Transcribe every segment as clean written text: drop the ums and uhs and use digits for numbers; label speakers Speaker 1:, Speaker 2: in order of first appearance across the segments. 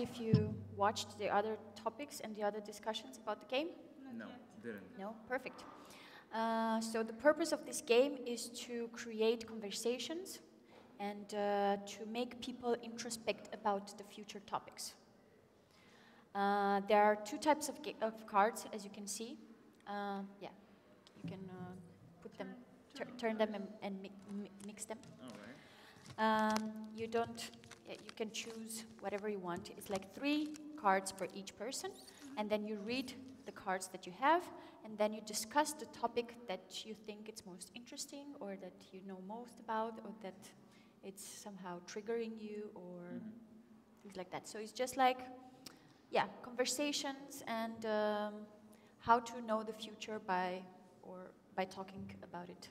Speaker 1: if you watched the other topics and the other discussions about the game.
Speaker 2: No, didn't.
Speaker 1: No? Perfect. So the purpose of this game is to create conversations and to make people introspect about the future topics. There are two types of cards, as you can see. Yeah, you can put them, turn them and mix them.
Speaker 2: All right.
Speaker 1: You can choose whatever you want. It's like 3 cards per each person, and then you read the cards that you have, and then you discuss the topic that you think it's most interesting, or that you know most about, or that it's somehow triggering you, or things like that. So it's just like, yeah, conversations and how to know the future by talking about it.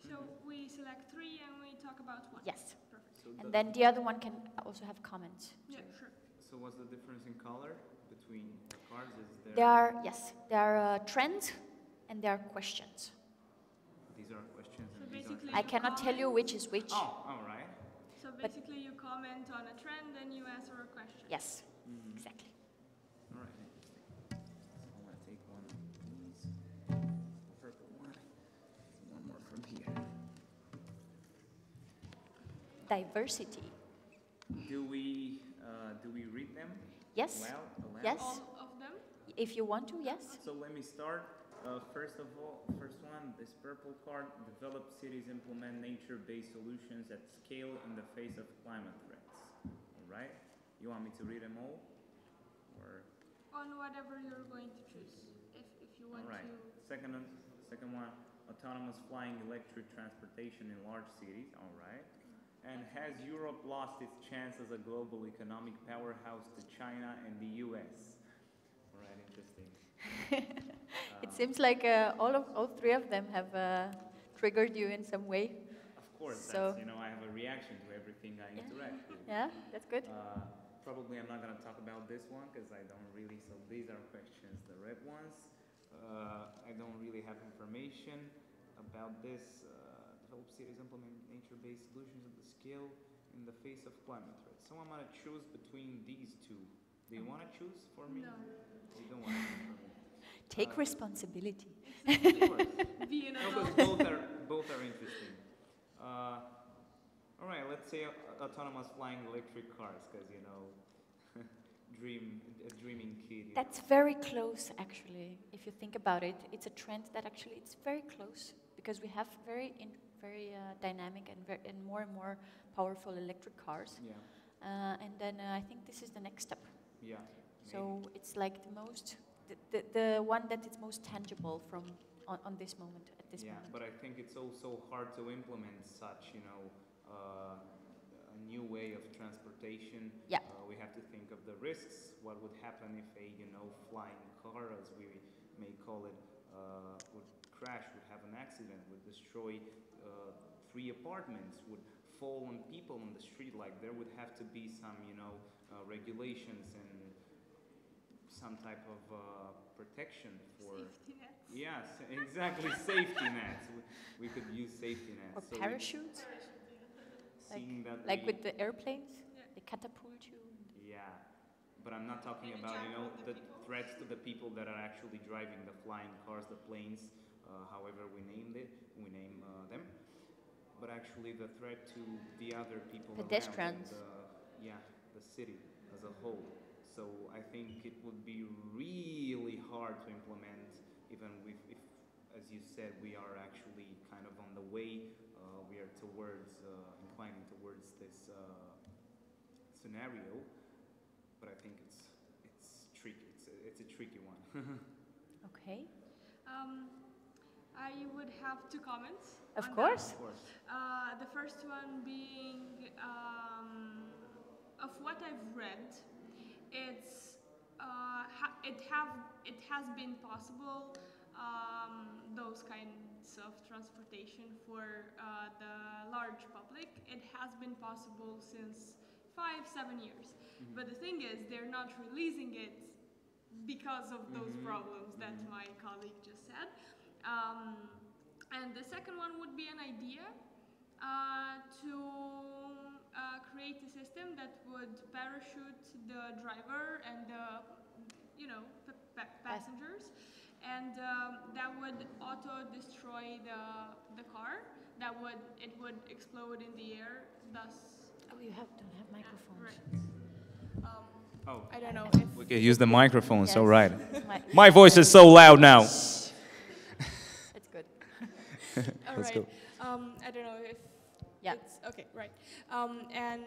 Speaker 3: So we select 3 and we talk about one.
Speaker 1: Yes.
Speaker 3: Perfect.
Speaker 2: So
Speaker 1: And then the other one can also have comments.
Speaker 3: Yeah, sure.
Speaker 2: So what's the difference in color between the cards? Is
Speaker 1: There are trends and there are questions.
Speaker 2: These are questions.
Speaker 3: So
Speaker 2: and
Speaker 3: basically
Speaker 2: these are
Speaker 1: I cannot tell you which is which.
Speaker 2: Oh, all right.
Speaker 3: So basically you comment on a trend and you answer a question.
Speaker 1: Yes, exactly.
Speaker 2: All right, interesting. I want to take one of these. The purple one. One more from here.
Speaker 1: Diversity.
Speaker 2: Do we read them?
Speaker 1: Yes.
Speaker 2: Well,
Speaker 1: Yes.
Speaker 3: All of them?
Speaker 1: If you want to, yes.
Speaker 2: So let me start. First of all, first one, this purple card, develop cities implement nature-based solutions at scale in the face of climate threats. All right? You want me to read them all? Or?
Speaker 3: On whatever you're going to choose, if you want
Speaker 2: All right.
Speaker 3: to.
Speaker 2: Second one, autonomous flying electric transportation in large cities. All right. And has Europe lost its chance as a global economic powerhouse to China and the U.S.? All right, interesting.
Speaker 1: It seems like all 3 of them have triggered you in some way.
Speaker 2: Of course,
Speaker 1: So,
Speaker 2: that's, I have a reaction to everything I interact with.
Speaker 1: yeah, that's good.
Speaker 2: Probably I'm not going to talk about this one because I don't really, so these are questions, the red ones. I don't really have information about this. Develop cities implement nature-based solutions at the scale in the face of climate threats. So I'm going to choose between these 2. Do you want to choose for me?
Speaker 3: No.
Speaker 2: You don't want to choose for me.
Speaker 1: Take responsibility.
Speaker 2: Of course.
Speaker 3: Be an
Speaker 2: No,
Speaker 3: adult.
Speaker 2: but both are interesting. All right, let's say autonomous flying electric cars, because dreaming kid.
Speaker 1: That's very close, actually. If you think about it, it's a trend that actually it's very close because we have very dynamic and more powerful electric cars.
Speaker 2: Yeah.
Speaker 1: And then I think this is the next step.
Speaker 2: Yeah.
Speaker 1: So it's like the one that is most tangible from on this moment at this moment.
Speaker 2: But I think it's also hard to implement such, a new way of transportation.
Speaker 1: Yeah.
Speaker 2: We have to think of the risks. What would happen if a, flying car, as we may call it, would crash, would have an accident, would destroy 3 apartments, would fall on people on the street. Like there would have to be some, regulations and some type of protection for
Speaker 3: Safety nets.
Speaker 2: Yes, exactly. Safety nets. We could use safety nets.
Speaker 1: Or
Speaker 2: So
Speaker 1: parachutes,
Speaker 2: seeing that
Speaker 1: like
Speaker 2: we-
Speaker 1: with the airplanes,
Speaker 3: Yeah.
Speaker 1: they catapult you.
Speaker 2: Yeah, but I'm not talking about the threats to the people that are actually driving the flying cars, the planes, however we named it, we name them. But actually the threat to the other people
Speaker 1: Pedestrians.
Speaker 2: around the city as a whole. So I think it would be really hard to implement, even if, as you said, we are actually kind of on the way. We are towards inclining towards this scenario, but I think it's tricky. It's a tricky one.
Speaker 1: Okay.
Speaker 3: I would have 2 comments.
Speaker 1: Of
Speaker 3: on
Speaker 1: course.
Speaker 2: Of course.
Speaker 3: that. The first one being, of what I've read, it has been possible, those kinds of transportation for the large public. It has been possible since 5-7 years. But the thing is, they're not releasing it because of those problems that my colleague just said. And the second one would be an idea to create a system that would would parachute the driver and the, passengers, and that would auto-destroy the car. It would explode in the air, thus.
Speaker 1: Oh, you don't have microphones.
Speaker 3: Right.
Speaker 2: Oh,
Speaker 3: I don't know if
Speaker 2: we can use the microphone, so
Speaker 1: Yes.
Speaker 2: right.
Speaker 1: My
Speaker 2: voice is so loud now.
Speaker 1: It's good.
Speaker 3: all
Speaker 2: Let's
Speaker 3: right.
Speaker 2: go.
Speaker 3: I don't know if
Speaker 1: Yeah.
Speaker 3: it's okay, right. And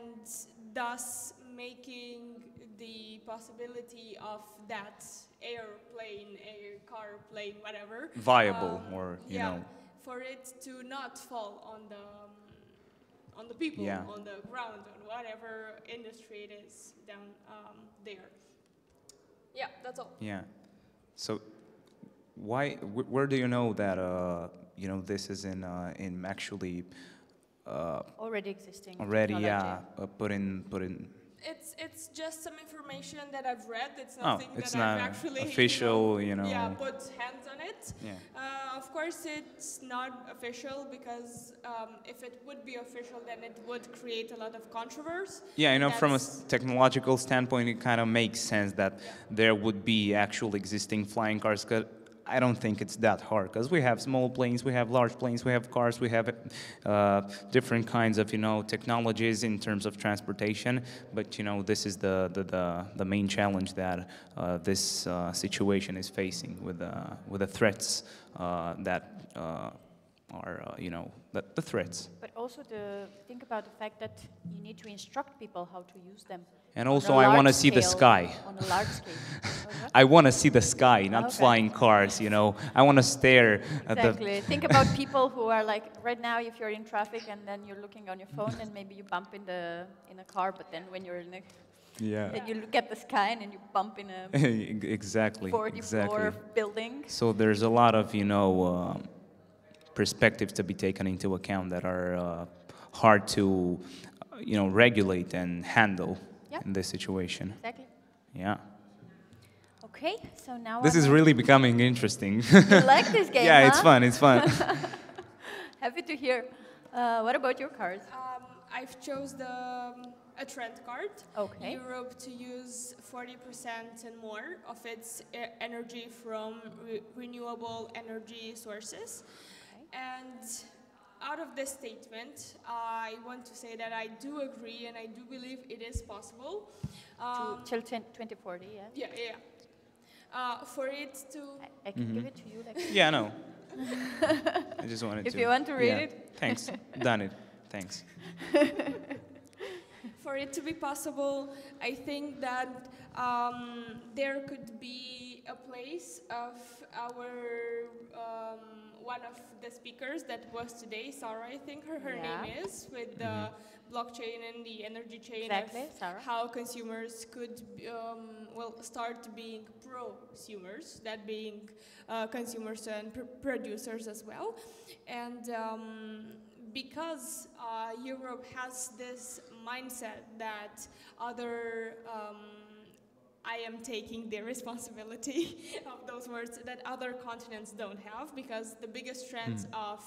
Speaker 3: thus making the possibility of that airplane, car, plane, whatever.
Speaker 2: Viable, or, you know.
Speaker 3: For it to not fall on the people,
Speaker 2: Yeah.
Speaker 3: on the ground, on whatever industry it is down there. Yeah, that's all.
Speaker 2: Yeah. So, where do you know that, this is in actually
Speaker 1: Already existing.
Speaker 2: already,
Speaker 1: technology.
Speaker 2: put in.
Speaker 3: It's just some information that I've read. It's
Speaker 2: Oh,
Speaker 3: nothing
Speaker 2: it's
Speaker 3: that
Speaker 2: not
Speaker 3: I've actually
Speaker 2: official,
Speaker 3: Yeah, put hands on it.
Speaker 2: Yeah.
Speaker 3: Of course, it's not official because if it would be official, then it would create a lot of controversy.
Speaker 2: Yeah, from a
Speaker 3: That's-
Speaker 2: technological standpoint, it kind of makes sense that there would be actual existing flying cars. 'Cause I don't think it's that hard, because we have small planes, we have large planes, we have cars, we have different kinds of technologies in terms of transportation. But this is the main challenge that this situation is facing with the threats that are the threats.
Speaker 1: But also think about the fact that you need to instruct people how to use them.
Speaker 2: And
Speaker 1: on a
Speaker 2: also, I want to
Speaker 1: large
Speaker 2: see the
Speaker 1: scale-
Speaker 2: sky.
Speaker 1: On a large scale. Okay.
Speaker 2: I want to see the sky, not
Speaker 1: Okay.
Speaker 2: flying cars. I want to stare at the.
Speaker 1: Exactly. Think about people who are like right now. If you're in traffic and then you're looking on your phone, and maybe you bump in a car, but then when you're in a
Speaker 2: Yeah.
Speaker 1: then you look at the sky and then you bump in a
Speaker 2: Exactly.
Speaker 1: 40-floor building.
Speaker 2: So there's a lot of perspectives to be taken into account that are hard to regulate and handle
Speaker 1: Yeah.
Speaker 2: in this situation.
Speaker 1: Exactly.
Speaker 2: Yeah.
Speaker 1: Okay, so now
Speaker 2: This is really becoming interesting.
Speaker 1: You like this game,
Speaker 2: Yeah,
Speaker 1: huh?
Speaker 2: it's fun. It's fun.
Speaker 1: Happy to hear. What about your cars?
Speaker 3: I've chose a trend card.
Speaker 1: Okay.
Speaker 3: Europe to use 40% and more of its energy from renewable energy sources.
Speaker 1: Okay.
Speaker 3: And out of this statement, I want to say that I do agree and I do believe it is possible.
Speaker 1: Till 2040, yeah?
Speaker 3: Yeah. For it to...
Speaker 1: I can give it to you. Like,
Speaker 2: Yeah, no. I just wanted to.
Speaker 1: If you want to read it.
Speaker 2: Thanks. Done it. Thanks.
Speaker 3: For it to be possible, I think that there could be a place of our one of the speakers that was today, Sarah, I think her
Speaker 1: Yeah.
Speaker 3: name is, with the blockchain and the energy chain
Speaker 1: Exactly,
Speaker 3: of
Speaker 1: Sarah.
Speaker 3: how consumers could start being prosumers, that being consumers and producers as well. And because Europe has this mindset that I am taking the responsibility of those words that other continents don't have, because the biggest trends of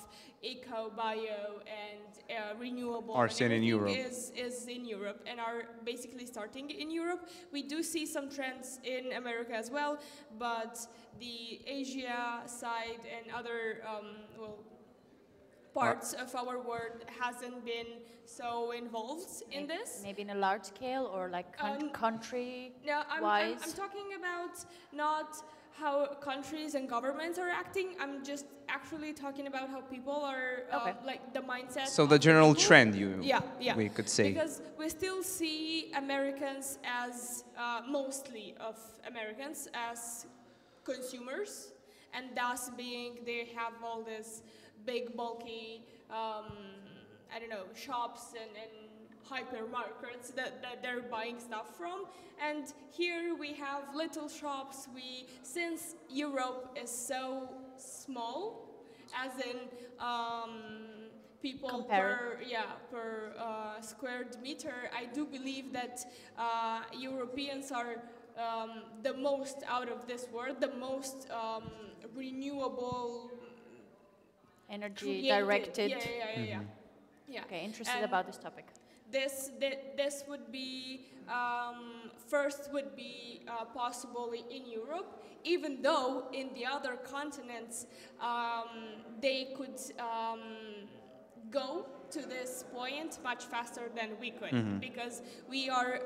Speaker 3: eco, bio, and renewable
Speaker 2: Are
Speaker 3: and
Speaker 2: seen in
Speaker 3: everything
Speaker 2: Europe.
Speaker 3: is in Europe and are basically starting in Europe. We do see some trends in America as well, but the Asia side and other parts of our world hasn't been so involved in this.
Speaker 1: Maybe in a large scale or like country
Speaker 3: No, I'm
Speaker 1: wise.
Speaker 3: talking about not how countries and governments are acting. I'm just actually talking about how people are,
Speaker 1: Okay.
Speaker 3: like the mindset.
Speaker 2: So
Speaker 3: of
Speaker 2: the general
Speaker 3: people.
Speaker 2: trend,
Speaker 3: Yeah.
Speaker 2: we could say.
Speaker 3: Because we still see Americans as, mostly of Americans as consumers, and thus being they have all this big, bulky, shops and hypermarkets that they're buying stuff from. And here we have little shops. Since Europe is so small, as in people per square meter, I do believe that Europeans are the most out of this world, the most renewable
Speaker 1: Energy
Speaker 3: created.
Speaker 1: directed.
Speaker 3: Yeah.
Speaker 1: Okay, interested
Speaker 3: And
Speaker 1: about this topic.
Speaker 3: this would be first would be possible in Europe, even though in the other continents they could go to this point much faster than we could, because we are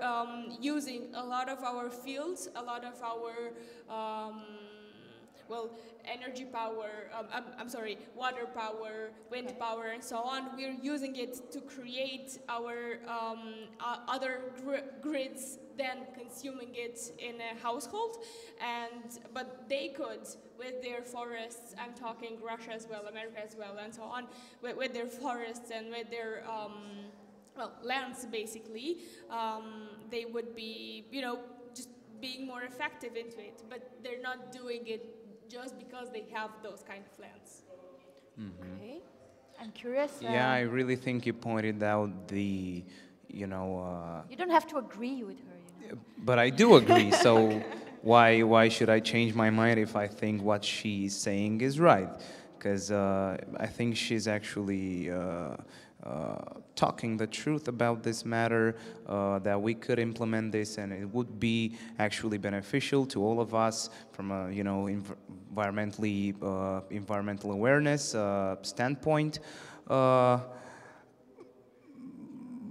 Speaker 3: using a lot of our fields, a lot of our well, energy power, I'm sorry, water power, wind power, and so on. We're using it to create our other grids than consuming it in a household. But they could, with their forests, I'm talking Russia as well, America as well, and so on, with their forests and with their well, lands, basically, they would be, you know, just being more effective into it. But they're not doing it just because they have those kind of lands.
Speaker 1: Okay. I'm curious.
Speaker 4: Yeah, I really think you pointed out the, you know...
Speaker 1: you don't have to agree with her, you know.
Speaker 4: But I do agree, so why should I change my mind if I think what she's saying is right? Because I think she's actually talking the truth about this matter, that we could implement this and it would be actually beneficial to all of us from a, you know, environmental awareness standpoint. But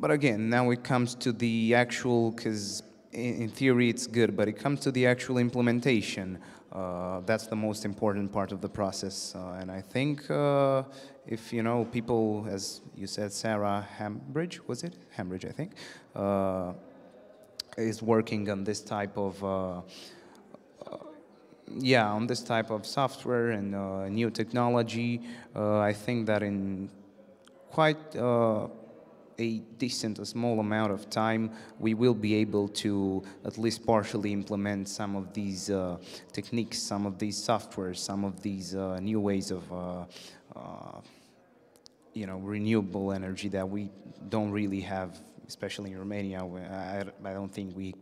Speaker 4: again, now it comes to the actual, because in theory it's good, but it comes to the actual implementation. That's the most important part of the process. And I think if, you know, people, as you said, Sarah Hambridge, was it? Hambridge, I think, is working on this type of, on this type of software and new technology. I think that in quite a decent, a small amount of time, we will be able to at least partially implement some of these techniques, some of these softwares, some of these new ways of, you know, renewable energy that we don't really have, especially in Romania. Where I don't think we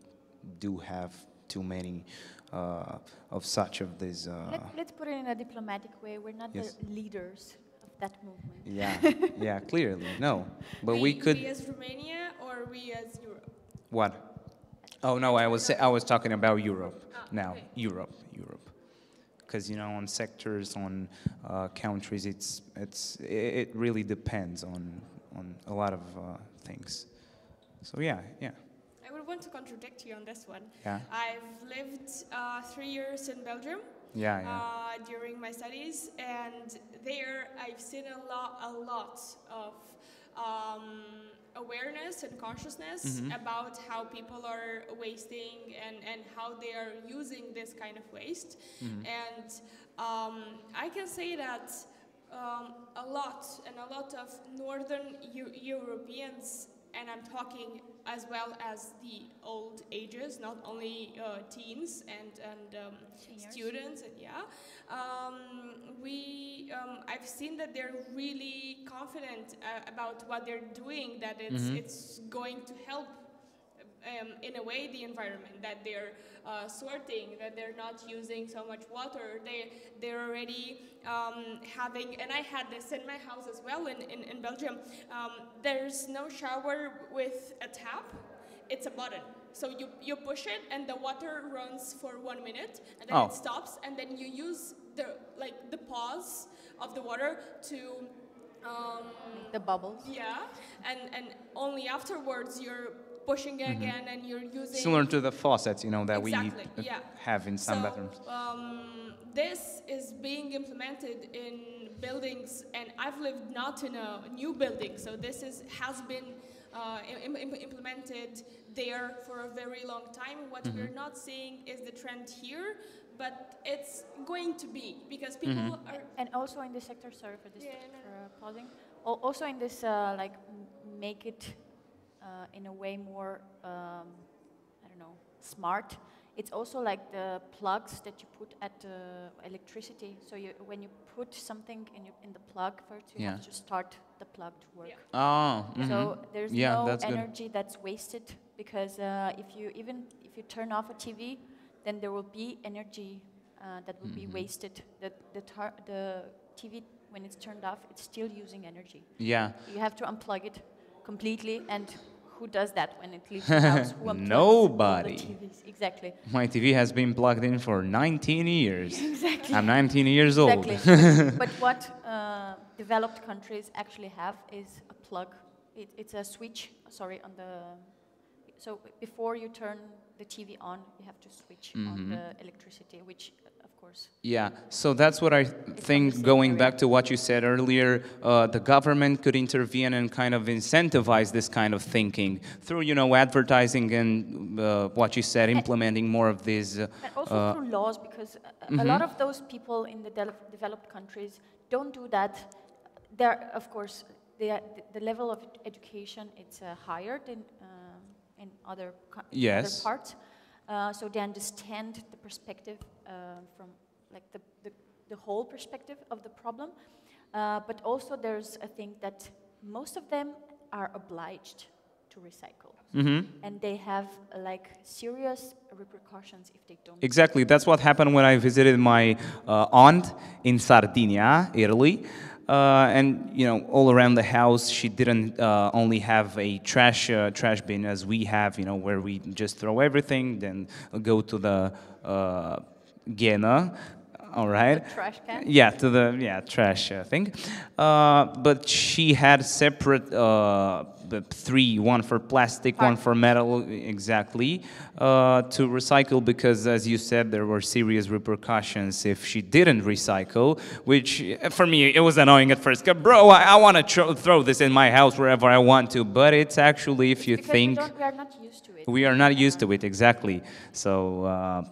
Speaker 4: do have too many of such of these.
Speaker 1: Let's put it in a diplomatic way. We're not the leaders that movement.
Speaker 4: Yeah, clearly, no. But we could...
Speaker 3: We as Romania or we as Europe?
Speaker 4: What? Oh, no, I was talking about Europe now.
Speaker 3: Okay.
Speaker 4: Europe. Because, you know, on sectors, on countries, it really depends on a lot of things. So, yeah.
Speaker 3: I would want to contradict you on this one.
Speaker 4: Yeah.
Speaker 3: I've lived 3 years in Belgium. During my studies, and there I've seen a lot of awareness and consciousness about how people are wasting and how they are using this kind of waste. And I can say that a lot of Northern Europeans, and I'm talking as well as the old ages, not only teens and students, and I've seen that they're really confident about what they're doing, that it's going to help in a way the environment, that they're sorting, that they're not using so much water. They're already having, and I had this in my house as well in Belgium, there's no shower with a tap, it's a button. So you push it and the water runs for 1 minute and then it stops, and then you use the pause of the water to
Speaker 1: the bubbles.
Speaker 3: Yeah, and only afterwards you're pushing again and you're using...
Speaker 4: Similar to the faucets, you know, that we have in some bathrooms.
Speaker 3: This is being implemented in buildings, and I've lived not in a new building, so this has been implemented there for a very long time. What we're not seeing is the trend here, but it's going to be, because people are...
Speaker 1: And also in this sector, sorry for this, for pausing, also in this, like, make it in a way more, I don't know, smart. It's also like the plugs that you put at electricity. So when you put something in the plug first, you have to start the plug to work. So there's no energy that's wasted, because if you turn off a TV, then there will be energy that will be wasted. The TV, when it's turned off, it's still using energy.
Speaker 4: Yeah.
Speaker 1: You have to unplug it completely and who does that when it leaves the house? Who unplugs
Speaker 4: Nobody.
Speaker 1: all the TVs? Exactly.
Speaker 4: My TV has been plugged in for 19 years.
Speaker 1: Exactly.
Speaker 4: I'm 19 years old.
Speaker 1: Exactly. But what developed countries actually have is a plug. It's a switch, sorry, on the... So before you turn the TV on, you have to switch on the electricity, which, of course...
Speaker 4: Yeah, so that's what I think, going back to what you said earlier, the government could intervene and kind of incentivize this kind of thinking through, you know, advertising and what you said, implementing more of these...
Speaker 1: and also through laws, because a lot of those people in the developed countries don't do that. They're, of course, the level of education, it's higher than in other parts. So they understand the perspective from like the whole perspective of the problem. But also there's a thing that most of them are obliged to recycle. And they have like serious repercussions if they don't.
Speaker 4: Exactly, that's what happened when I visited my aunt in Sardinia, Italy. And you know, all around the house, she didn't only have a trash bin as we have, you know, where we just throw everything, then go to the Gena, all right?
Speaker 1: The trash can?
Speaker 4: Yeah, to the trash thing. But she had separate three, one for plastic, one for metal, exactly, to recycle, because as you said, there were serious repercussions if she didn't recycle, which for me, it was annoying at first. Bro, I want to throw this in my house wherever I want to, but it's actually, if you think...
Speaker 1: we are not used to it.
Speaker 4: We are not used to it, exactly. So...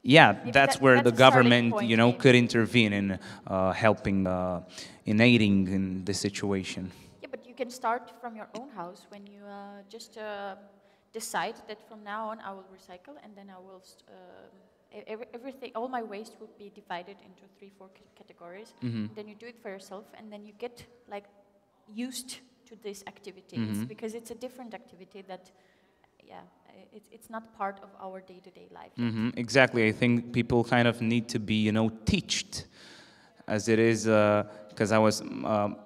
Speaker 4: yeah, that's where the government, you know, could intervene in helping, in aiding in this situation.
Speaker 1: Yeah, but you can start from your own house when you just decide that from now on I will recycle, and then I will everything, all my waste will be divided into 3-4 categories. Then you do it for yourself, and then you get like used to this activity. It's because it's a different activity that, yeah. It's not part of our day-to-day life.
Speaker 4: Exactly. I think people kind of need to be, you know, taught, as it is, because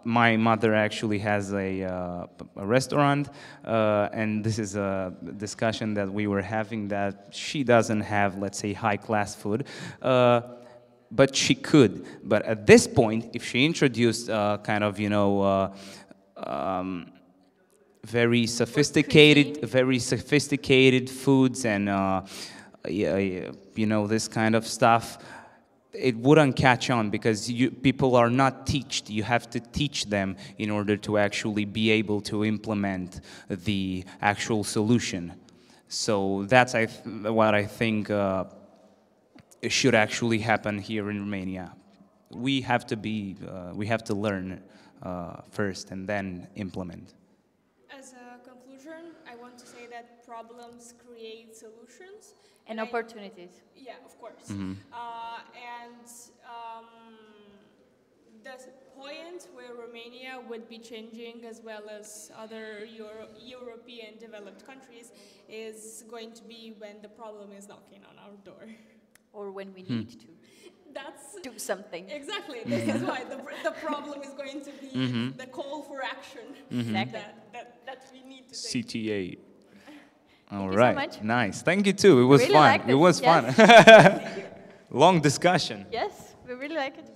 Speaker 4: my mother actually has a restaurant, and this is a discussion that we were having, that she doesn't have, let's say, high-class food, but she could. But at this point, if she introduced kind of, you know, very sophisticated foods and you know, this kind of stuff, it wouldn't catch on, because people are not taught. You have to teach them in order to actually be able to implement the actual solution. So that's what I think should actually happen here in Romania. We have to learn first and then implement.
Speaker 3: As a conclusion, I want to say that problems create solutions.
Speaker 1: And opportunities.
Speaker 3: Yeah, of course. The point where Romania would be changing, as well as other European developed countries, is going to be when the problem is knocking on our door.
Speaker 1: Or when we need to. Do something.
Speaker 3: Exactly. This is why the problem is going to be the call for action that we need to take.
Speaker 4: CTA. All
Speaker 1: Thank
Speaker 4: right.
Speaker 1: you so much.
Speaker 4: Nice. Thank you too. It was
Speaker 1: really
Speaker 4: fun.
Speaker 1: liked
Speaker 4: It was
Speaker 1: yes.
Speaker 4: fun. Long discussion.
Speaker 1: Yes, we really like it.